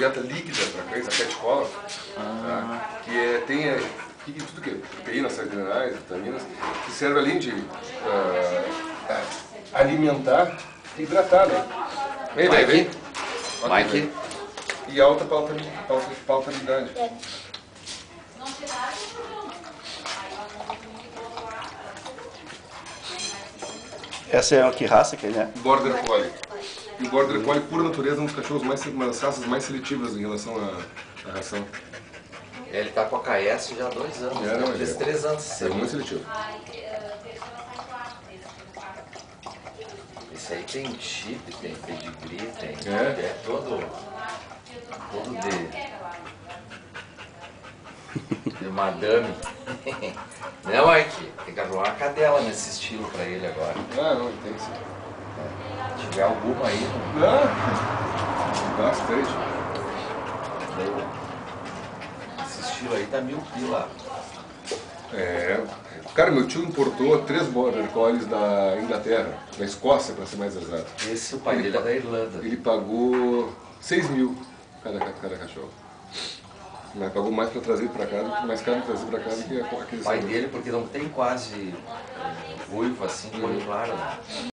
dieta líquida para cães, a pet cola, tá? Que tem tudo que é proteínas, sais minerais, vitaminas, que serve além de alimentar, hidratar, né? Mike? Mike? E alta palatabilidade. Essa é que raça que ele é? Border Collie. E o Border Collie, por natureza, é um dos cachorros uma das raças mais seletivas em relação à ração. Ele tá com a KS já há 2 anos, É, não, fez 3 anos. É muito seletivo. Esse aí tem chip, tem pedigree, tem... É todo de madame. Né, Mike? Tem que arrumar uma cadela nesse estilo pra ele agora. Ah, não, tem sim. Se tiver alguma aí, não. Bastante. Esse estilo aí tá 1000 pila. Cara, meu tio importou 3 Border Collies da Inglaterra, da Escócia, para ser mais exato. Esse, o pai dele é da Irlanda. Ele pagou 6 mil cada cachorro. Mas pagou mais para trazer para cá, mais caro trazer para cá do que aquele O pai dele, porque não tem quase ruivo assim, de olho claro, né?